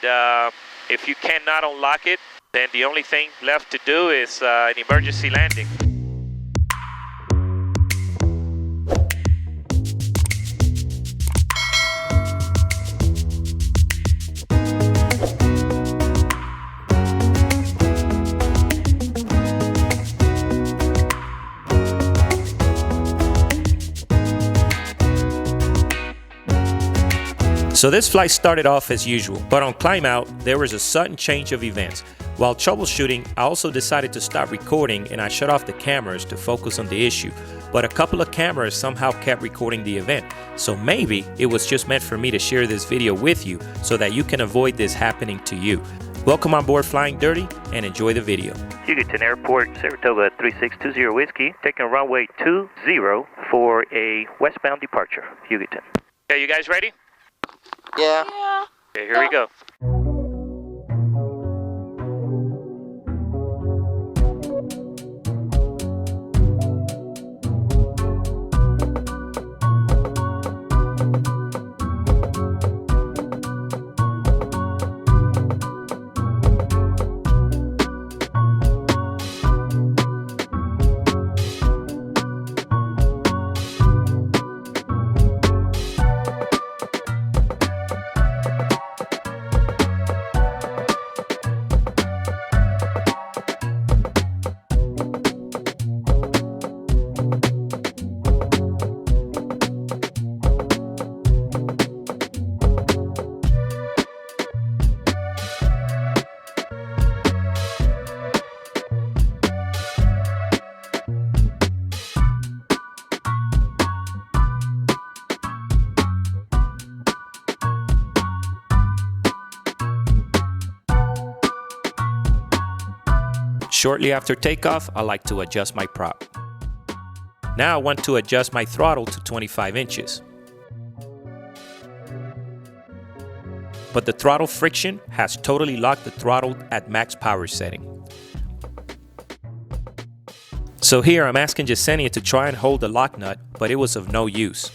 if you cannot unlock it, then the only thing left to do is an emergency landing. So this flight started off as usual, but on climb out, there was a sudden change of events. While troubleshooting, I also decided to stop recording and I shut off the cameras to focus on the issue. But a couple of cameras somehow kept recording the event. So maybe it was just meant for me to share this video with you so that you can avoid this happening to you. Welcome on board Flying Dirty and enjoy the video. Hugoton Airport, Saratoga 3620 Whiskey, taking runway 20 for a westbound departure, Hugoton. Okay, you guys ready? Yeah. Okay, here we go. Shortly after takeoff, I like to adjust my prop. Now I want to adjust my throttle to 25 inches. But the throttle friction has totally locked the throttle at max power setting. So here I'm asking Yesenia to try and hold the lock nut, but it was of no use.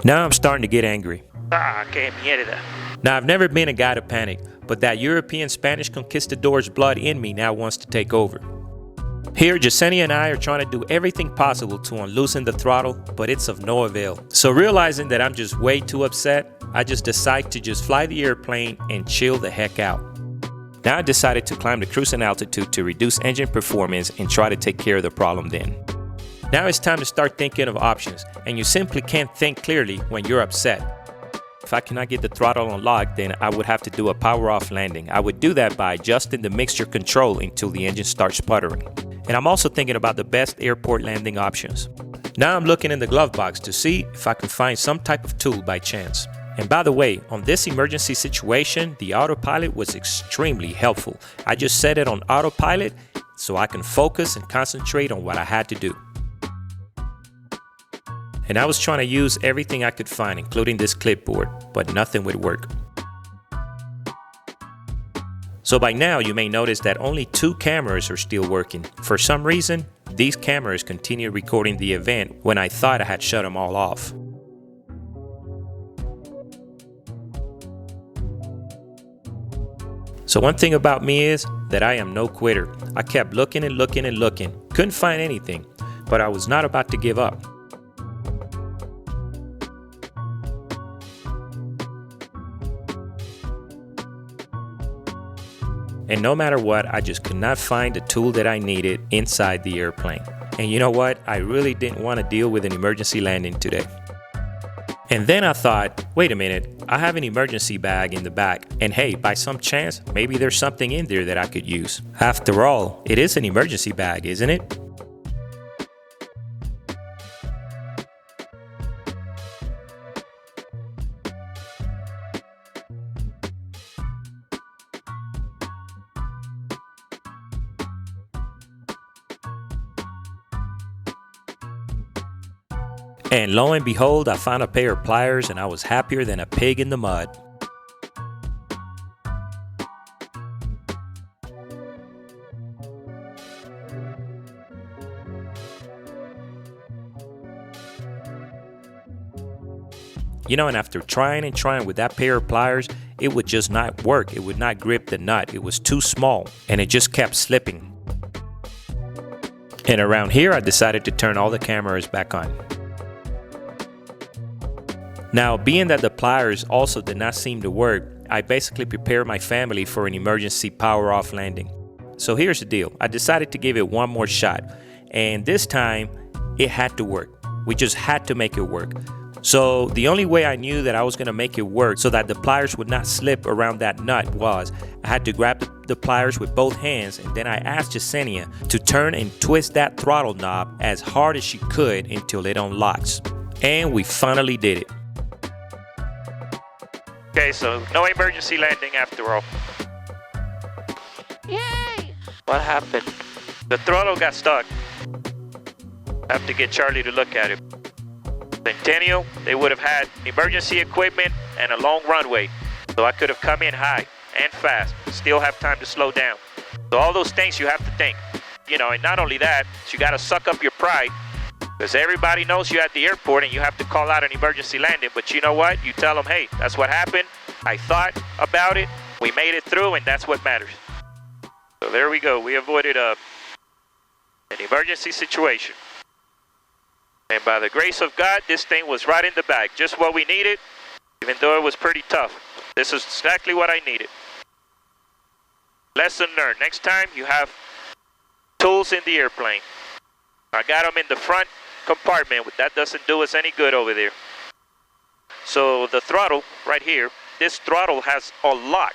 Now I'm starting to get angry. Que mierda. Now I've never been a guy to panic, but that European Spanish conquistador's blood in me now wants to take over. Here, Yesenia and I are trying to do everything possible to unloosen the throttle, but it's of no avail. So realizing that I'm just way too upset, I just decide to just fly the airplane and chill the heck out. Now I decided to climb the cruising altitude to reduce engine performance and try to take care of the problem then. Now it's time to start thinking of options, and you simply can't think clearly when you're upset. If I cannot get the throttle unlocked, then I would have to do a power off landing. I would do that by adjusting the mixture control until the engine starts sputtering. And I'm also thinking about the best airport landing options. Now I'm looking in the glove box to see if I can find some type of tool by chance. And by the way, on this emergency situation, the autopilot was extremely helpful. I just set it on autopilot so I can focus and concentrate on what I had to do. And I was trying to use everything I could find, including this clipboard, but nothing would work. So by now you may notice that only 2 cameras are still working. For some reason, these cameras continue recording the event when I thought I had shut them all off. So one thing about me is that I am no quitter. I kept looking and looking and looking, couldn't find anything, but I was not about to give up. And no matter what, I just could not find the tool that I needed inside the airplane. And you know what? I really didn't want to deal with an emergency landing today. And then I thought, wait a minute, I have an emergency bag in the back. And hey, by some chance, maybe there's something in there that I could use. After all, it is an emergency bag, isn't it? And lo and behold, I found a pair of pliers and I was happier than a pig in the mud. You know, and after trying and trying with that pair of pliers, it would just not work. It would not grip the nut. It was too small and it just kept slipping. And around here, I decided to turn all the cameras back on. Now, being that the pliers also did not seem to work, I basically prepared my family for an emergency power off landing. So here's the deal. I decided to give it one more shot. And this time, it had to work. We just had to make it work. So the only way I knew that I was going to make it work so that the pliers would not slip around that nut was I had to grab the pliers with both hands, and then I asked Yesenia to turn and twist that throttle knob as hard as she could until it unlocks. And we finally did it. Okay, so no emergency landing after all. Yay! What happened? The throttle got stuck. I have to get Charlie to look at it. Centennial, they would have had emergency equipment and a long runway. So I could have come in high and fast, still have time to slow down. So all those things you have to think. You know, and not only that, you got to suck up your pride. Because everybody knows you at the airport and you have to call out an emergency landing. But you know what? You tell them, hey, that's what happened. I thought about it. We made it through, and that's what matters. So there we go. We avoided an emergency situation. And by the grace of God, this thing was right in the bag. Just what we needed, even though it was pretty tough. This is exactly what I needed. Lesson learned. Next time, you have tools in the airplane. I got them in the front compartment. That doesn't do us any good over there. So the throttle right here, this throttle has a lock.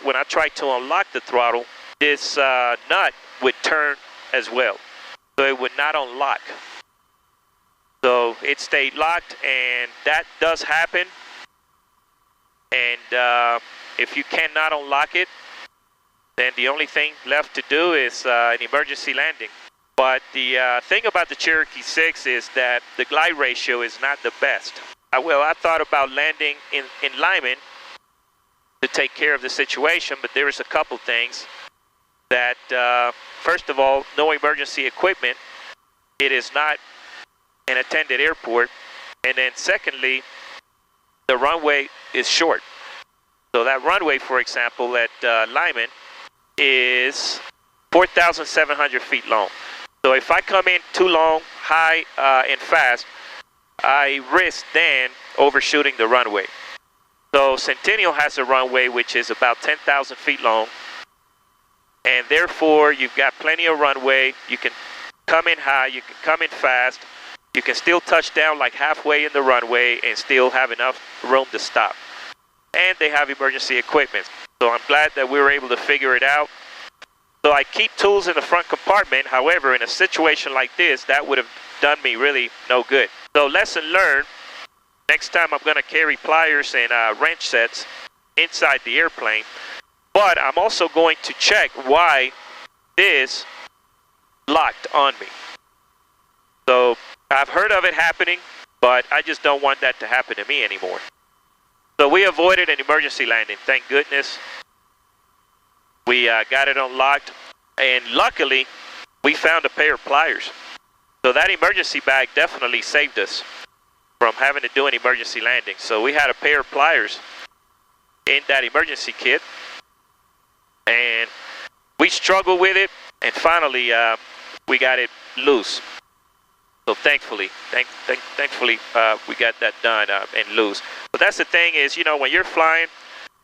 When I tried to unlock the throttle, this nut would turn as well. So it would not unlock. So it stayed locked, and that does happen. And if you cannot unlock it, then the only thing left to do is an emergency landing. But the thing about the Cherokee 6 is that the glide ratio is not the best. I thought about landing in Lyman to take care of the situation, but there is a couple things that, first of all, no emergency equipment. It is not an attended airport. And then secondly, the runway is short. So that runway, for example, at Lyman is 4,700 feet long. So if I come in too long, high, and fast, I risk then overshooting the runway. So Centennial has a runway which is about 10,000 feet long, and therefore you've got plenty of runway. You can come in high, you can come in fast, you can still touch down like halfway in the runway and still have enough room to stop. And they have emergency equipment. So I'm glad that we were able to figure it out. So I keep tools in the front compartment. However, in a situation like this, that would have done me really no good. So lesson learned, next time I'm going to carry pliers and wrench sets inside the airplane. But I'm also going to check why this locked on me. So I've heard of it happening, but I just don't want that to happen to me anymore. So we avoided an emergency landing, thank goodness. We got it unlocked, and luckily, we found a pair of pliers. So that emergency bag definitely saved us from having to do an emergency landing. So we had a pair of pliers in that emergency kit, and we struggled with it, and finally, we got it loose. So thankfully, we got that done and loose. But that's the thing is, you know, when you're flying,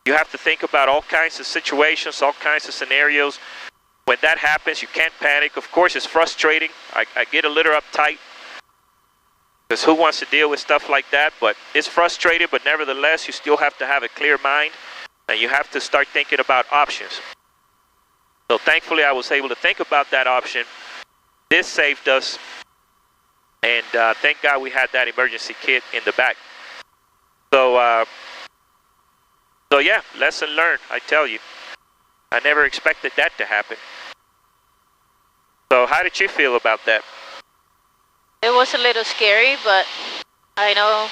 you have to think about all kinds of situations, all kinds of scenarios. When that happens, you can't panic. Of course, it's frustrating. I get a little uptight because who wants to deal with stuff like that? But it's frustrating, but nevertheless, you still have to have a clear mind, and you have to start thinking about options. So thankfully, I was able to think about that option. This saved us, and thank God we had that emergency kit in the back. So yeah, lesson learned, I tell you. I never expected that to happen. So how did you feel about that? It was a little scary, but I know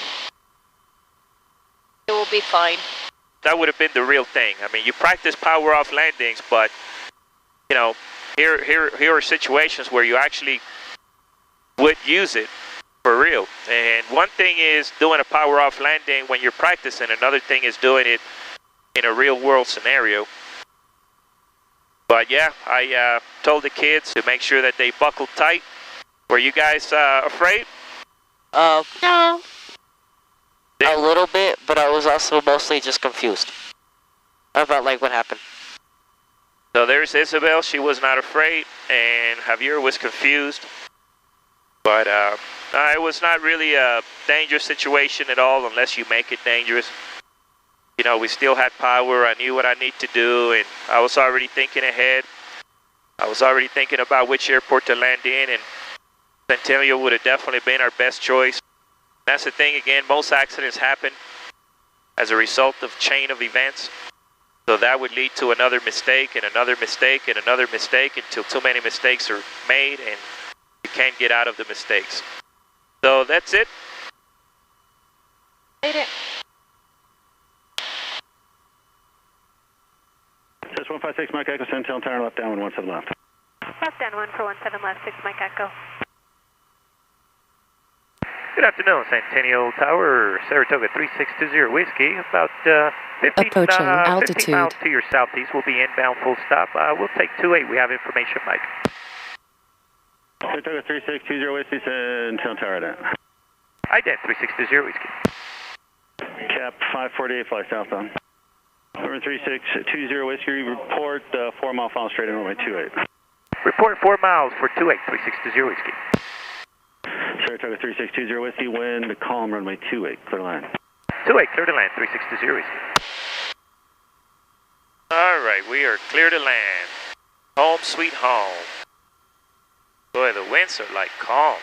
it will be fine. That would have been the real thing. I mean, you practice power off landings, but you know, here are situations where you actually would use it For real. And one thing is doing a power off landing when you're practicing. Another thing is doing it in a real world scenario. But yeah, I told the kids to make sure that they buckled tight. Were you guys afraid? No. Yeah. A little bit, but I was also mostly just confused about like what happened. So there's Isabel. She was not afraid, and Javier was confused. But it was not really a dangerous situation at all, unless you make it dangerous. You know, we still had power. I knew what I need to do, and I was already thinking ahead. I was already thinking about which airport to land in, and Centennial would have definitely been our best choice. That's the thing, again, most accidents happen as a result of chain of events. So that would lead to another mistake and another mistake and another mistake until too many mistakes are made and you can't get out of the mistakes. So that's it. Later. Says 156 Mike Echo, Centennial Tower, left down 17 left. Left down 1 for 17 left, 6 Mike Echo. Good afternoon, Centennial Tower, Saratoga 3620 Whiskey. About 15 Approaching altitude. 15 miles to your southeast. We'll be inbound full stop. We'll take 28. We have information, Mike. Saratoga 3620 Whiskey, Centennial Tower down. Ident 3620 Whiskey. Cap 548, fly southbound. Number 3620 Whiskey, report 4 mile final straight in runway 28. Report 4 miles for 28, 3620 Whiskey. Saratoga 3620 Whiskey, wind, calm, runway 28, clear line. 28, clear to land, 3620 Whiskey. All right, we are clear to land. Home sweet home. Boy, the winds are like calm.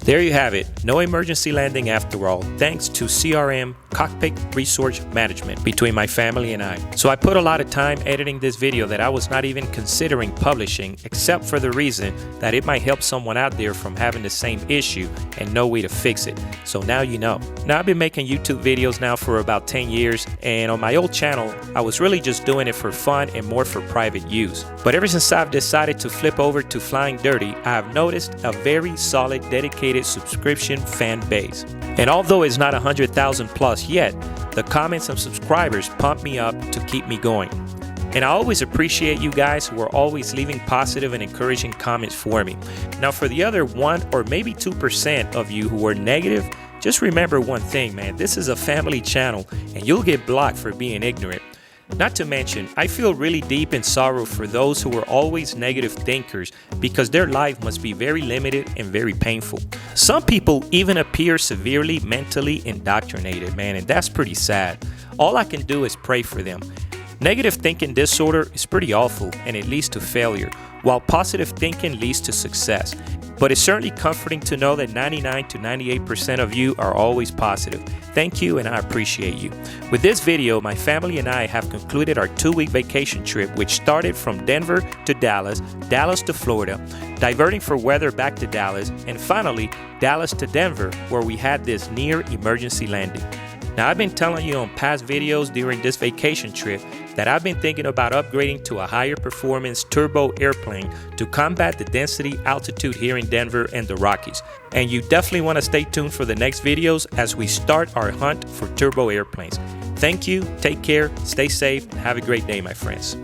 There you have it, no emergency landing after all, thanks to CRM Cockpit Resource Management between my family and I. So I put a lot of time editing this video that I was not even considering publishing, except for the reason that it might help someone out there from having the same issue and know way to fix it. So now you know. Now I've been making YouTube videos now for about 10 years, and on my old channel, I was really just doing it for fun and more for private use. But ever since I've decided to flip over to Flying Dirty, I have noticed a very solid, dedicated subscription fan base. And although it's not 100,000 plus yet, the comments and subscribers pump me up to keep me going. And I always appreciate you guys who are always leaving positive and encouraging comments for me. Now for the other 1 or maybe 2% of you who are negative, just remember one thing, man, this is a family channel and you'll get blocked for being ignorant. Not to mention, I feel really deep in sorrow for those who are always negative thinkers because their life must be very limited and very painful. Some people even appear severely mentally indoctrinated, man, and that's pretty sad. All I can do is pray for them. Negative thinking disorder is pretty awful and it leads to failure, while positive thinking leads to success. But it's certainly comforting to know that 99 to 98% of you are always positive. Thank you and I appreciate you. With this video, my family and I have concluded our 2-week vacation trip, which started from Denver to Dallas, Dallas to Florida, diverting for weather back to Dallas, and finally Dallas to Denver, where we had this near emergency landing. Now I've been telling you on past videos during this vacation trip that I've been thinking about upgrading to a higher performance turbo airplane to combat the density altitude here in Denver and the Rockies. And you definitely want to stay tuned for the next videos as we start our hunt for turbo airplanes. Thank you, take care, stay safe, and have a great day, my friends.